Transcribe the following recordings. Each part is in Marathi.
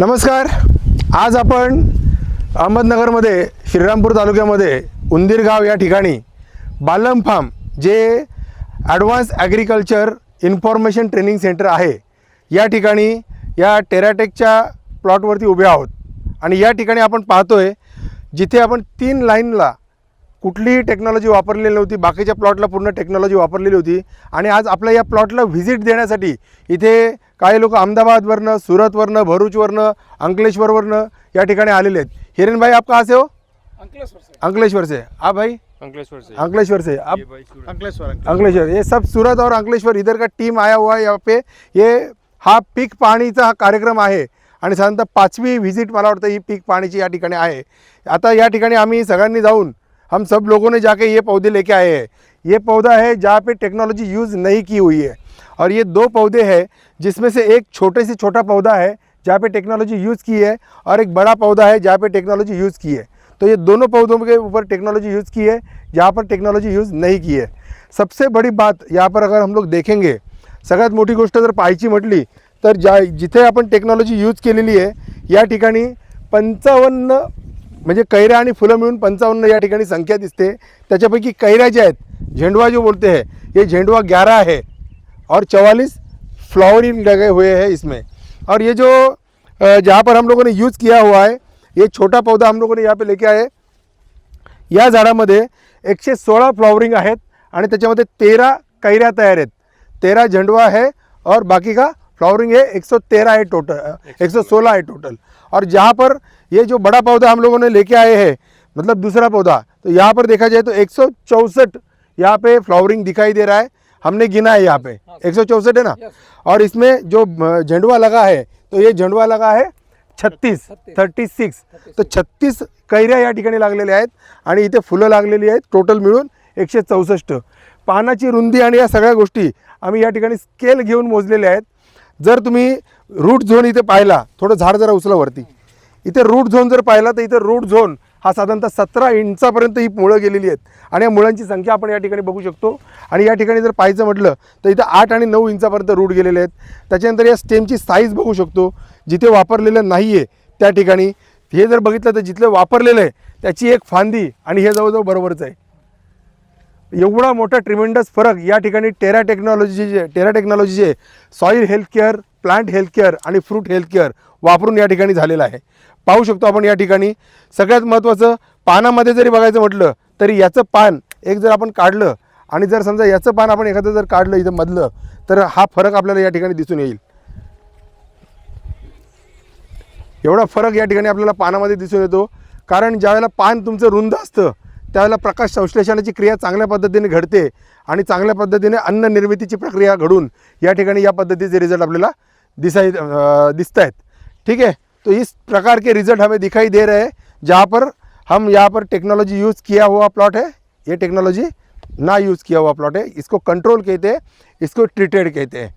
नमस्कार. आज आपण अहमदनगरमध्ये श्रीरामपूर तालुक्यामध्ये उंदीर गाव या ठिकाणी बालम फार्म जे advance agriculture information training centre आहे या ठिकाणी या टेराटेकच्या प्लॉटवरती उभे आहोत. आणि या ठिकाणी आपण पाहतोय जिथे आपण 3 लाईनला कुठलीही टेक्नॉलॉजी वापरलेली नव्हती, बाकीच्या प्लॉटला पूर्ण टेक्नॉलॉजी वापरलेली होती. आणि आज आपल्या या प्लॉटला व्हिजिट देण्यासाठी इथे काही लोक अहमदाबादवरनं, सुरतवरनं, भरूचवरनं, अंकलेश्वरवरनं या ठिकाणी आलेले आहेत. हिरेन भाई, आप कहाँ से हो? अंकलेश्वर से. आप भाई? अंकलेश्वर से. आप? अंकलेश्वर. ये सब सूरत और अंकलेश्वर इधर का टीम आया हुआ है यहाँ पे. ये हा पीक पाहणीचा हा कार्यक्रम आहे आणि साधारणतः 5वी व्हिजिट मला वाटतं ही पीक पाहणीची या ठिकाणी आहे. आता या ठिकाणी आम्ही सगळ्यांनी जाऊन हम सब लोगों ने जाके ये पौधे लेके आए हैं. ये पौधा है जहाँ पे टेक्नोलॉजी यूज़ नहीं की हुई है और ये 2 पौधे हैं जिसमें से एक छोटे से छोटा पौधा है जहाँ पे टेक्नोलॉजी यूज़ की है और एक बड़ा पौधा है जहाँ पे टेक्नोलॉजी यूज़ की है. तो ये दोनों पौधों के ऊपर टेक्नोलॉजी यूज़ की है जहाँ पर टेक्नोलॉजी यूज़ नहीं की है. सबसे बड़ी बात यहाँ पर अगर हम लोग देखेंगे, सगळ्यात मोठी गोष्ट जर पाहायची म्हटली तर जिथे आपण टेक्नॉलॉजी यूज़ केलेली आहे या ठिकाणी 55 म्हणजे कैऱ्या आणि फुलं मिळून 55 या ठिकाणी संख्या दिसते. त्याच्यापैकी कैऱ्या ज्या आहेत, झेंडवा जो बोलते हैं, ये झेंडवा 11 है और 44 फ्लावरिंग लगे हुए हैं इसमें. और ये जो जहाँ पर हम लोगों ने यूज़ किया हुआ है ये छोटा पौधा हम लोगों ने यहाँ पे लेके आए. या झाडामध्ये 116 फ्लावरिंग आहेत आणि त्याच्यामध्ये 13 कैऱ्या तयार आहेत. 13 झेंडवा है और बाकी का फ्लावरिंग है 113 है टोटल, 116 है टोटल. और जहाँ पर ये जो बड़ा पौधा हम लोगों ने लेके आए हैं, मतलब दूसरा पौधा, तो यहाँ पर देखा जाए तो 164 यहाँ पे फ्लावरिंग दिखाई दे रहा है. हमने गिना है यहाँ पे 164 है ना. और इसमें जो झंडवा लगा है तो ये झंडवा लगा है 36. तो 36 कैऱ्या या ठिकाणी लागलेल्या आहेत आणि इथे फुलं लागलेली आहेत. टोटल मिळून 164. पानाची रुंदी आणि या सगळ्या गोष्टी आम्ही या ठिकाणी स्केल घेऊन मोजलेल्या आहेत. जर तुम्ही रूट झोन इथे पाहिला, थोडं झाड जरा उचलावरती, इथे रूट झोन जर पाहिला तर इथे रूट झोन हा साधारणतः 17 इंचापर्यंत ही मुळं गेलेली आहेत आणि या मुळांची संख्या आपण या ठिकाणी बघू शकतो. आणि या ठिकाणी जर पाहायचं म्हटलं तर इथं 8 आणि 9 इंचापर्यंत रूट गेलेले आहेत. त्याच्यानंतर या स्टेमची साईज बघू शकतो. जिथे वापरलेलं नाही आहे त्या ठिकाणी हे जर बघितलं तर जिथलं वापरलेलं आहे त्याची एक फांदी आणि हे जवळजवळ बरोबरच आहे. एवढा मोठा ट्रिमेंडस फरक या ठिकाणी टेरा टेक्नॉलॉजीचे soil health care, plant health care आणि फ्रूट हेल्थ केअर वापरून या ठिकाणी झालेला आहे. पाहू शकतो आपण या ठिकाणी. सगळ्यात महत्त्वाचं, पानामध्ये जरी बघायचं म्हटलं तरी याचं पान एक जर आपण काढलं आणि जर समजा याचं पान आपण एखादं जर काढलं इथं मधलं तर हा फरक आपल्याला या ठिकाणी दिसून येईल. एवढा फरक या ठिकाणी आपल्याला पानामध्ये दिसून येतो. कारण ज्यावेळेला पान तुमचं रुंद असतं त्यावेळेला प्रकाश संश्लेषणाची क्रिया चांगल्या पद्धतीने घडते आणि चांगल्या पद्धतीने अन्न निर्मितीची प्रक्रिया घडून या ठिकाणी या पद्धतीचे रिजल्ट आपल्याला दिसत आहेत. ठीक है. तो इस प्रकार के रिजल्ट हमें दिखाई दे रहे हैं जहाँ पर हम यहाँ पर टेक्नोलॉजी यूज़ किया हुआ प्लॉट है. ये टेक्नोलॉजी ना यूज़ किया हुआ प्लॉट है. इसको कंट्रोल कहते हैं, इसको ट्रीटेड कहते हैं.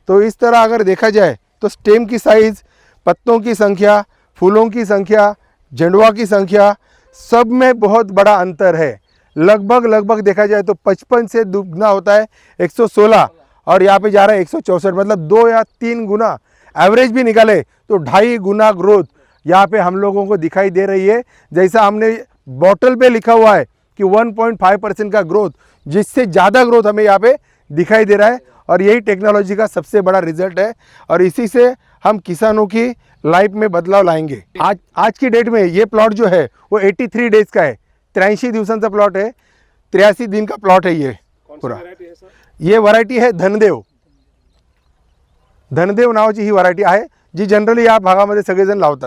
तो इस तरह अगर देखा जाए तो स्टेम की साइज़, पत्तों की संख्या, फूलों की संख्या, झंडवा की संख्या, सब में बहुत बड़ा अंतर है. लगभग देखा जाए तो 55 से दुगना होता है 116 और यहाँ पे जा रहा है 164. मतलब 2 या 3 गुना, एवरेज भी निकाले तो 2.5 गुना ग्रोथ यहाँ पे हम लोगों को दिखाई दे रही है. जैसा हमने बॉटल पे लिखा हुआ है कि 1.5% का ग्रोथ, जिससे ज़्यादा ग्रोथ हमें यहाँ पे दिखाई दे रहा है. और यही टेक्नोलॉजी का सबसे बड़ा रिजल्ट है और इसी से हम किसानों की लाइफ में बदलाव लाएंगे. आज की डेट में ये प्लॉट जो है वो 83 डेज का है. 83 दिवसांचा प्लॉट है. 83 दिन का प्लॉट है ये पूरा. ये वरायटी है धनदेव. धनदेव नावाची ही वरायटी आहे जी जनरली या भागामध्ये सगळेजण लावतात.